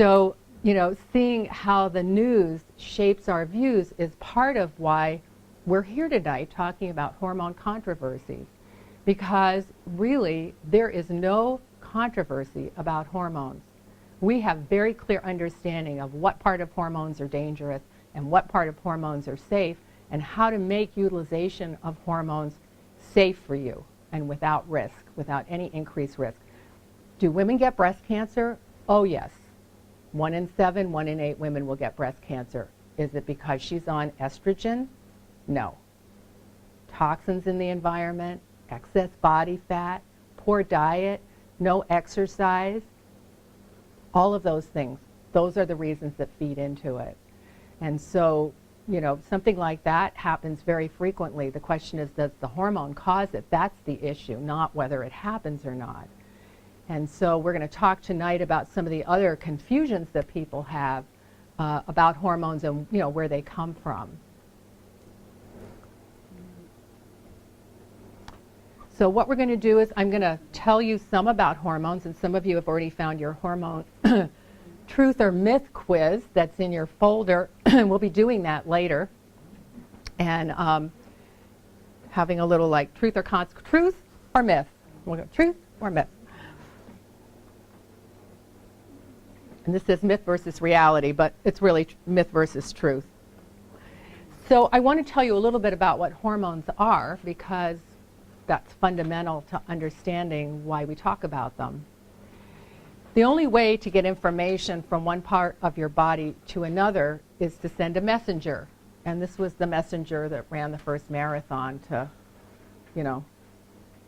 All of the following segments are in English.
So, you know, seeing how the news shapes our views is part of why we're here tonight talking about hormone controversies. Because really, there is no controversy about hormones. We have very clear understanding of what part of hormones are dangerous and what part of hormones are safe, and how to make utilization of hormones safe for you and without risk, without any increased risk. Do women get breast cancer? Oh yes. 1 in 7, 1 in 8 women will get breast cancer. Is it because she's on estrogen? No. Toxins in the environment, excess body fat, poor diet, no exercise, all of those things, those are the reasons that feed into it. And so, you know, something like that happens very frequently. The question is, does the hormone cause it? That's the issue, not whether it happens or not. And so we're going to talk tonight about some of the other confusions that people have about hormones and, you know, where they come from. So what we're going to do is I'm going to tell you some about hormones, and some of you have already found your hormone truth or myth quiz that's in your folder. We'll be doing that later. And having a little like truth or myth. We'll go truth or myth. And this says myth versus reality, but it's really myth versus truth. So I want to tell you a little bit about what hormones are, because that's fundamental to understanding why we talk about them. The only way to get information from one part of your body to another is to send a messenger. And this was the messenger that ran the first marathon to, you know,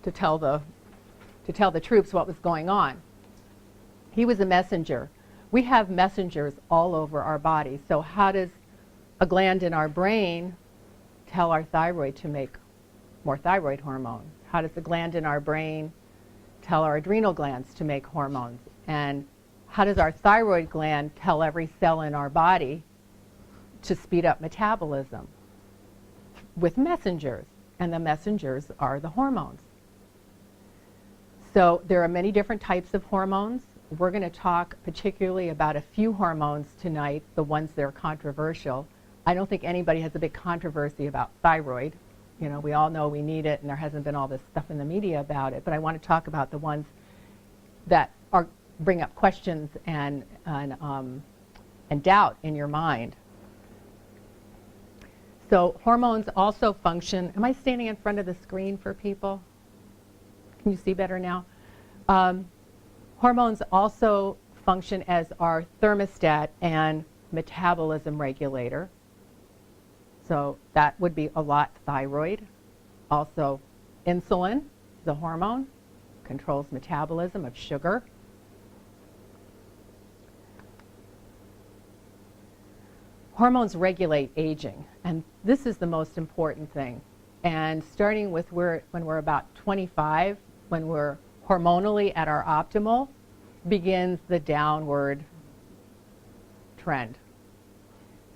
to tell the troops what was going on. He was a messenger. We have messengers all over our body. So how does a gland in our brain tell our thyroid to make more thyroid hormone? How does a gland in our brain tell our adrenal glands to make hormones? And how does our thyroid gland tell every cell in our body to speed up metabolism? With messengers, and the messengers are the hormones. So there are many different types of hormones. We're going to talk particularly about a few hormones tonight, the ones that are controversial. I don't think anybody has a big controversy about thyroid. You know, we all know we need it, and there hasn't been all this stuff in the media about it. But I want to talk about the ones that bring up questions and doubt in your mind. So hormones also function. Am I standing in front of the screen for people? Can you see better now? Hormones also function as our thermostat and metabolism regulator. So that would be a lot thyroid. Also insulin, the hormone, controls metabolism of sugar. Hormones regulate aging, and this is the most important thing. And starting with when we're about 25, when we're hormonally at our optimal, begins the downward trend.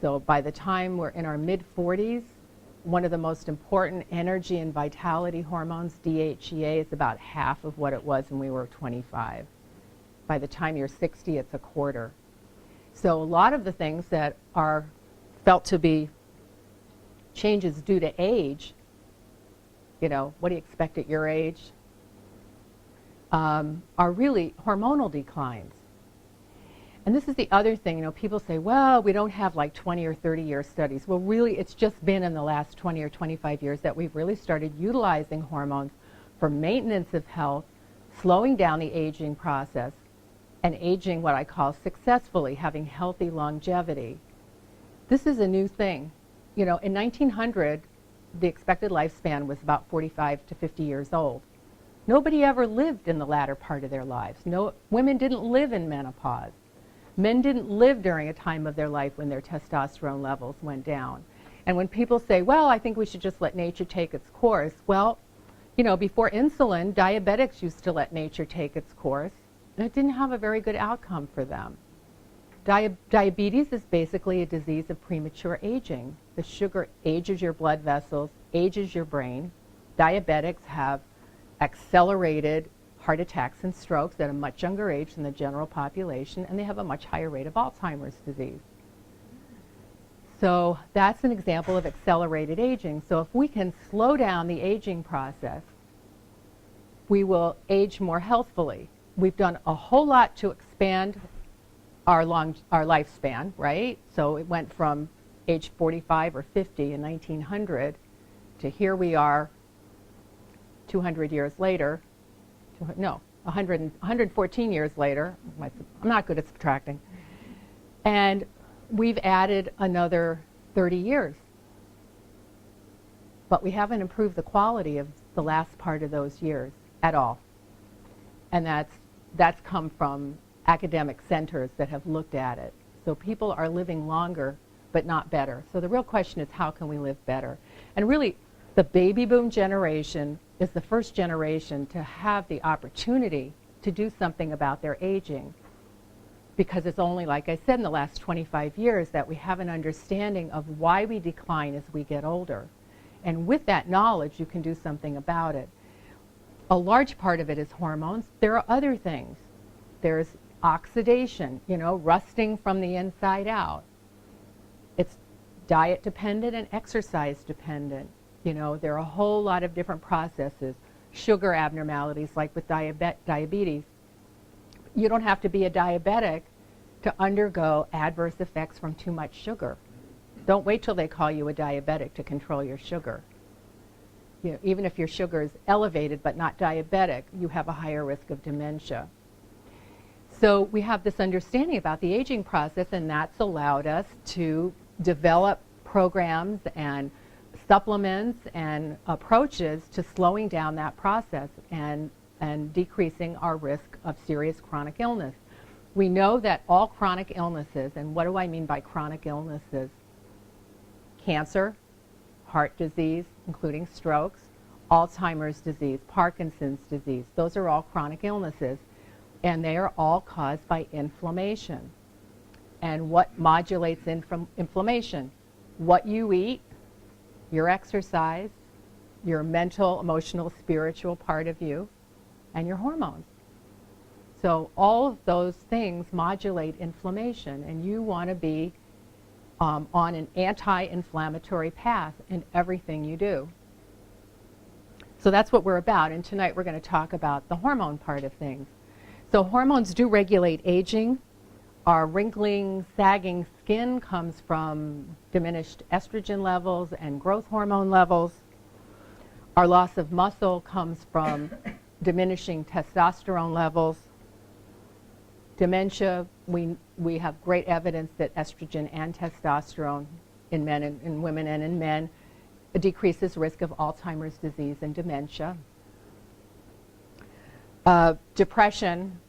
So by the time we're in our mid-40s, one of the most important energy and vitality hormones, DHEA, is about half of what it was when we were 25. By the time you're 60, it's a quarter. So a lot of the things that are felt to be changes due to age, you know, what do you expect at your age, are really hormonal declines. And this is the other thing, you know, people say, well, we don't have like 20 or 30 year studies. Well, really, it's just been in the last 20 or 25 years that we've really started utilizing hormones for maintenance of health, slowing down the aging process, and aging what I call successfully, having healthy longevity. This is a new thing. You know, in 1900, the expected lifespan was about 45 to 50 years old. Nobody ever lived in the latter part of their lives. No, women didn't live in menopause. Men didn't live during a time of their life when their testosterone levels went down. And when people say, well, I think we should just let nature take its course, well, you know, before insulin, diabetics used to let nature take its course, and it didn't have a very good outcome for them. Diabetes is basically a disease of premature aging. The sugar ages your blood vessels, ages your brain. Diabetics have accelerated heart attacks and strokes at a much younger age than the general population, and they have a much higher rate of Alzheimer's disease. So that's an example of accelerated aging. So if we can slow down the aging process, we will age more healthfully. We've done a whole lot to expand our lifespan, right? So it went from age 45 or 50 in 1900 to here we are 200 years later, no, 114 years later. I'm not good at subtracting. And we've added another 30 years. But we haven't improved the quality of the last part of those years at all. And that's come from academic centers that have looked at it. So people are living longer, but not better. So the real question is, how can we live better? And really, the baby boom generation is the first generation to have the opportunity to do something about their aging, because it's only, like I said, in the last 25 years that we have an understanding of why we decline as we get older. And with that knowledge, you can do something about it. A large part of it is hormones. There are other things. There's oxidation, you know, rusting from the inside out. It's diet dependent and exercise dependent. You know, there are a whole lot of different processes. Sugar abnormalities, like with diabetes. You don't have to be a diabetic to undergo adverse effects from too much sugar. Don't wait till they call you a diabetic to control your sugar. You know, even if your sugar is elevated but not diabetic, you have a higher risk of dementia. So we have this understanding about the aging process, and that's allowed us to develop programs and supplements and approaches to slowing down that process and decreasing our risk of serious chronic illness. We know that all chronic illnesses, and what do I mean by chronic illnesses? Cancer, heart disease, including strokes, Alzheimer's disease, Parkinson's disease, those are all chronic illnesses, and they are all caused by inflammation. And what modulates inflammation? What you eat, your exercise, your mental, emotional, spiritual part of you, and your hormones. So all of those things modulate inflammation, and you want to be on an anti-inflammatory path in everything you do. So that's what we're about, and tonight we're going to talk about the hormone part of things. So hormones do regulate aging. Our wrinkling, sagging skin comes from diminished estrogen levels and growth hormone levels. Our loss of muscle comes from diminishing testosterone levels. Dementia, we have great evidence that estrogen and testosterone in men and in women and in men decreases risk of Alzheimer's disease and dementia. Depression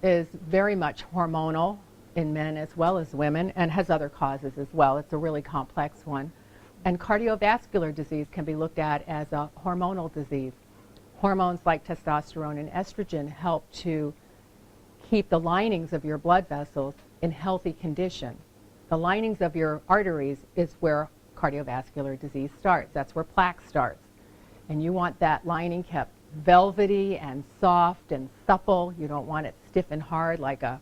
is very much hormonal in men as well as women, and has other causes as well. It's a really complex one. And cardiovascular disease can be looked at as a hormonal disease. Hormones like testosterone and estrogen help to keep the linings of your blood vessels in healthy condition. The linings of your arteries is where cardiovascular disease starts. That's where plaque starts. And you want that lining kept velvety and soft and supple. You don't want it stiff and hard like a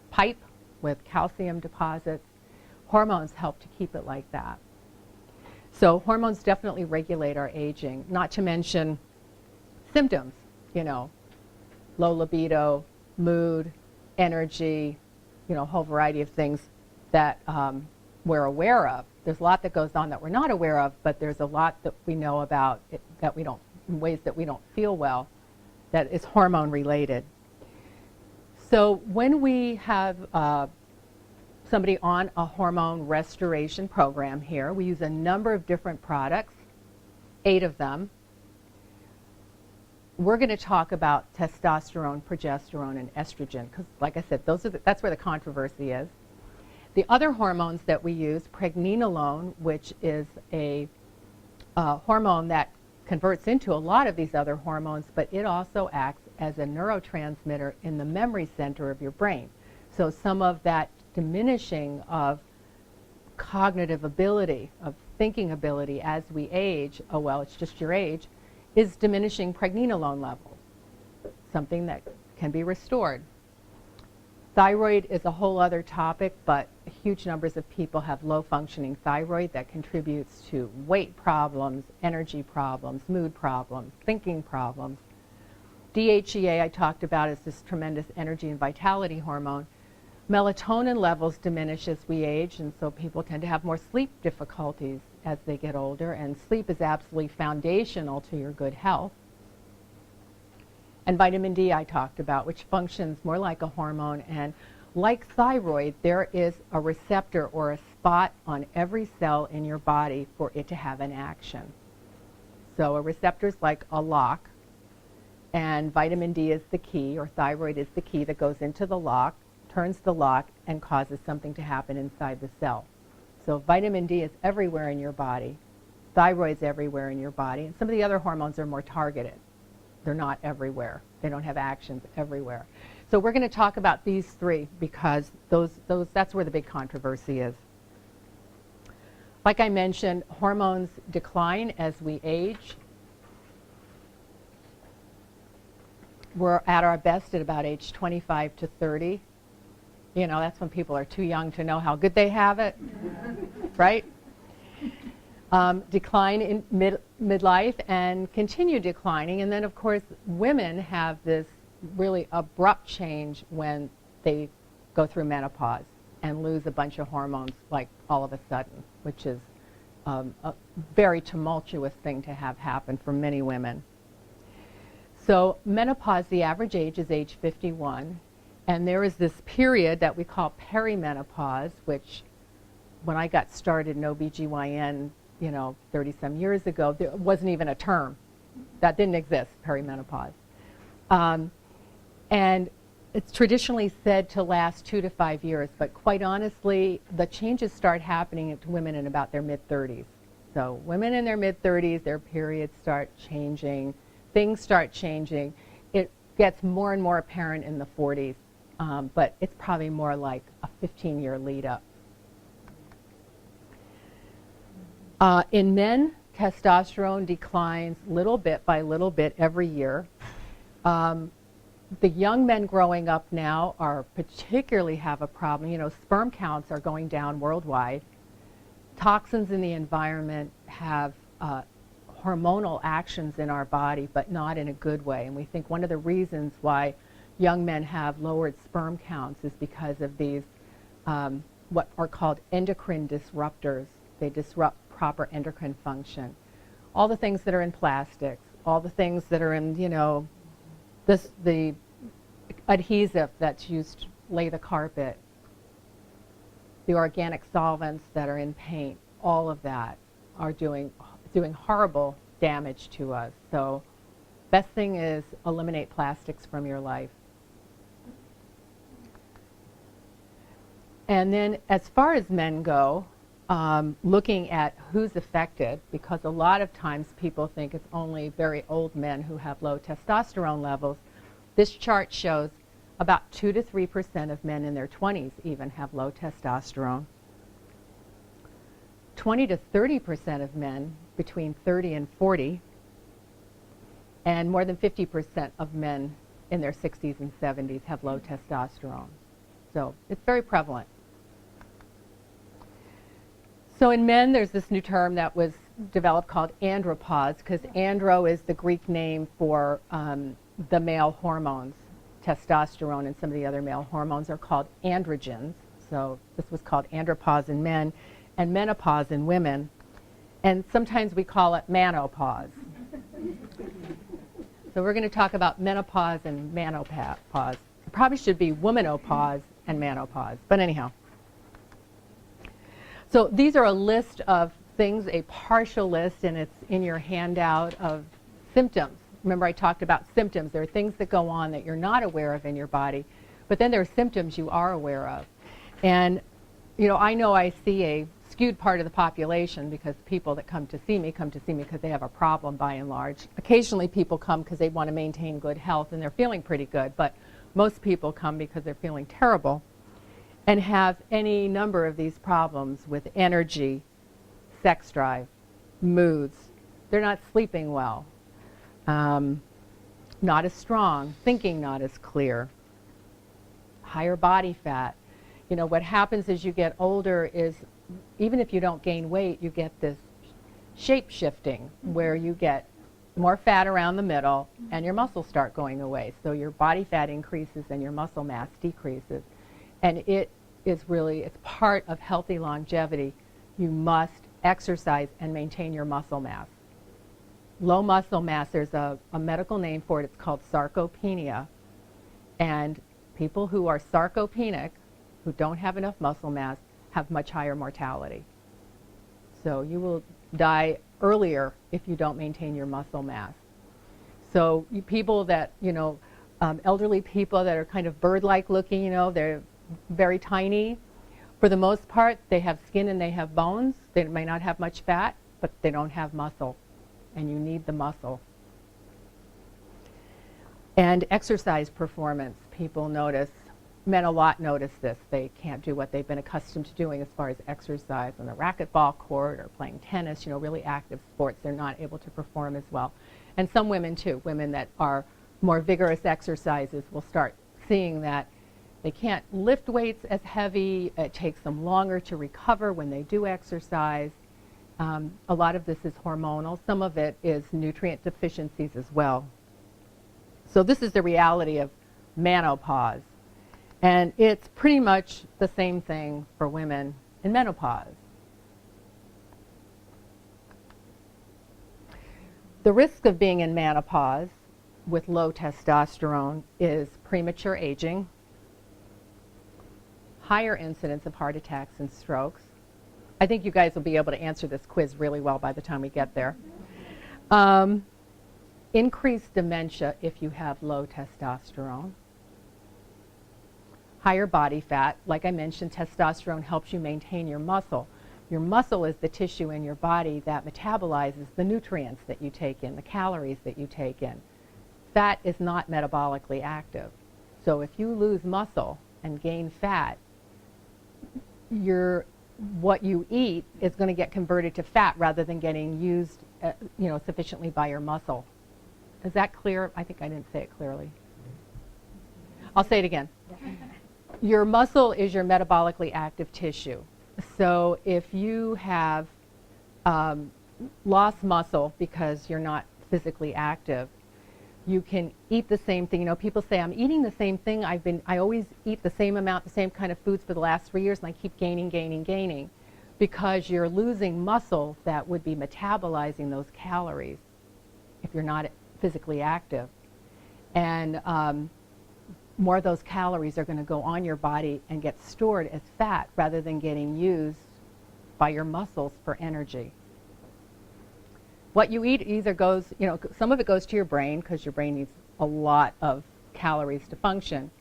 pipe with calcium deposits. Hormones help to keep it like that. So hormones definitely regulate our aging, not to mention symptoms, you know, low libido, mood, energy, you know, a whole variety of things that we're aware of. There's a lot that goes on that we're not aware of, but there's a lot that we know about it, that we don't, in ways that we don't feel well, that is hormone related. So when we have somebody on a hormone restoration program here, we use a number of different products, 8 of them. We're going to talk about testosterone, progesterone, and estrogen, because like I said, that's where the controversy is. The other hormones that we use, pregnenolone, which is a hormone that converts into a lot of these other hormones, but it also acts as a neurotransmitter in the memory center of your brain. So some of that diminishing of cognitive ability, of thinking ability as we age, oh well, it's just your age, is diminishing pregnenolone levels. something that can be restored. Thyroid is a whole other topic, but huge numbers of people have low functioning thyroid that contributes to weight problems, energy problems, mood problems, thinking problems. DHEA I talked about is this tremendous energy and vitality hormone. Melatonin levels diminish as we age, and so people tend to have more sleep difficulties as they get older, and sleep is absolutely foundational to your good health. And vitamin D I talked about, which functions more like a hormone, and like thyroid, there is a receptor or a spot on every cell in your body for it to have an action. So a receptor is like a lock, and vitamin D is the key, or thyroid is the key that goes into the lock, turns the lock, and causes something to happen inside the cell. So vitamin D is everywhere in your body, thyroid's everywhere in your body, and some of the other hormones are more targeted. They're not everywhere. They don't have actions everywhere. So we're going to talk about these three because that's where the big controversy is. Like I mentioned, hormones decline as we age. We're at our best at about age 25 to 30. You know, that's when people are too young to know how good they have it, right? Decline in midlife and continue declining. And then, of course, women have this really abrupt change when they go through menopause and lose a bunch of hormones, like all of a sudden, which is a very tumultuous thing to have happen for many women. So menopause, the average age is age 51. And there is this period that we call perimenopause, which when I got started in OBGYN, 30-some years ago, there wasn't even a term. That didn't exist, perimenopause. And it's traditionally said to last 2 to 5 years, but quite honestly, the changes start happening to women in about their mid-30s. So women in their mid-30s, their periods start changing, things start changing. It gets more and more apparent in the 40s, but it's probably more like a 15-year lead up. In men, testosterone declines little bit by little bit every year. The young men growing up now are particularly have a problem. Sperm counts are going down worldwide. Toxins in the environment have hormonal actions in our body, but not in a good way. And we think one of the reasons why young men have lowered sperm counts is because of these what are called endocrine disruptors. They disrupt proper endocrine function. All the things that are in plastics, all the things that are in, the adhesive that's used to lay the carpet, the organic solvents that are in paint, all of that are doing horrible damage to us. So best thing is eliminate plastics from your life. And then as far as men go, looking at who's affected, because a lot of times people think it's only very old men who have low testosterone levels. This chart shows about 2 to 3% of men in their 20s even have low testosterone. 20 to 30% of men between 30 and 40, and more than 50% of men in their 60s and 70s have low testosterone. So it's very prevalent. So in men, there's this new term that was developed called andropause, because andro is the Greek name for the male hormones. Testosterone and some of the other male hormones are called androgens. So this was called andropause in men and menopause in women. And sometimes we call it manopause. So we're going to talk about menopause and manopause. It probably should be womanopause and manopause. But anyhow. So these are a list of things, a partial list, and it's in your handout of symptoms. Remember I talked about symptoms. There are things that go on that you're not aware of in your body, but then there are symptoms you are aware of. And I know I see a skewed part of the population because people that come to see me because they have a problem by and large. Occasionally people come because they want to maintain good health and they're feeling pretty good, but most people come because they're feeling terrible and have any number of these problems with energy, sex drive, moods. They're not sleeping well. not as strong, thinking not as clear, higher body fat. You know, what happens as you get older is, even if you don't gain weight, you get this shape shifting where you get more fat around the middle and your muscles start going away. So your body fat increases and your muscle mass decreases. And it is really, it's part of healthy longevity. You must exercise and maintain your muscle mass. Low muscle mass, there's a medical name for it, it's called sarcopenia. And people who are sarcopenic, who don't have enough muscle mass, have much higher mortality. So you will die earlier if you don't maintain your muscle mass. So people that, you know, elderly people that are kind of bird-like looking, you know, they're very tiny. For the most part, they have skin and they have bones. They may not have much fat, but they don't have muscle. And you need the muscle. And exercise performance, people notice, men a lot notice this. They can't do what they've been accustomed to doing as far as exercise on the racquetball court or playing tennis, you know, really active sports. They're not able to perform as well. And some women too, women that are more vigorous exercises will start seeing that they can't lift weights as heavy. It takes them longer to recover when they do exercise. A lot of this is hormonal. Some of it is nutrient deficiencies as well. So this is the reality of menopause. And it's pretty much the same thing for women in menopause. The risk of being in menopause with low testosterone is premature aging, higher incidence of heart attacks and strokes. I think you guys will be able to answer this quiz really well by the time we get there. Increased dementia if you have low testosterone. Higher body fat. Like I mentioned, testosterone helps you maintain your muscle. Your muscle is the tissue in your body that metabolizes the nutrients that you take in, the calories that you take in. Fat is not metabolically active. So if you lose muscle and gain fat, what you eat is going to get converted to fat rather than getting used sufficiently by your muscle. Is that clear? I think I didn't say it clearly. I'll say it again. Your muscle is your metabolically active tissue. So if you have lost muscle because you're not physically active, you can eat the same thing. You know, people say, I'm eating the same thing. I always eat the same amount, the same kind of foods for the last 3 years, and I keep gaining, because you're losing muscle that would be metabolizing those calories if you're not physically active. And more of those calories are going to go on your body and get stored as fat rather than getting used by your muscles for energy. What you eat either goes, some of it goes to your brain because your brain needs a lot of calories to function.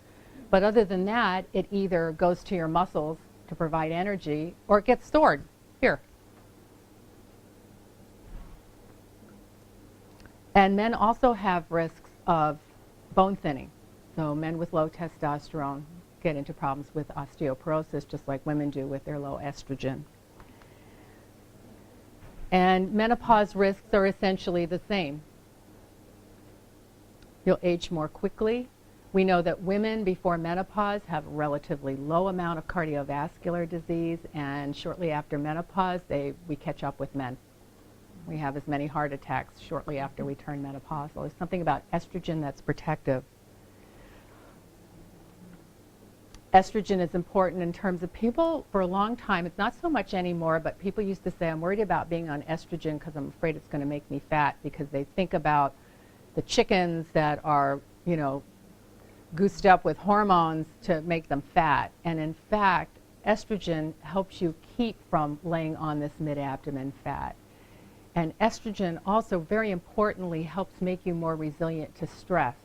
But other than that, it either goes to your muscles to provide energy or it gets stored here. And men also have risks of bone thinning. So men with low testosterone get into problems with osteoporosis just like women do with their low estrogen. And menopause risks are essentially the same. You'll age more quickly. We know that women before menopause have a relatively low amount of cardiovascular disease, and shortly after menopause, we catch up with men. We have as many heart attacks shortly after we turn menopausal. There's something about estrogen that's protective. Estrogen is important in terms of people for a long time. It's not so much anymore, but people used to say, I'm worried about being on estrogen because I'm afraid it's going to make me fat, because they think about the chickens that are, goosed up with hormones to make them fat. And in fact, estrogen helps you keep from laying on this mid-abdomen fat. And estrogen also, very importantly, helps make you more resilient to stress.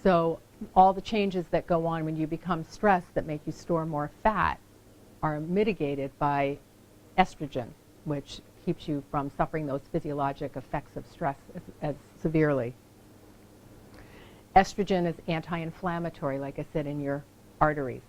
So all the changes that go on when you become stressed that make you store more fat are mitigated by estrogen, which keeps you from suffering those physiologic effects of stress as severely. Estrogen is anti-inflammatory, like I said, in your arteries.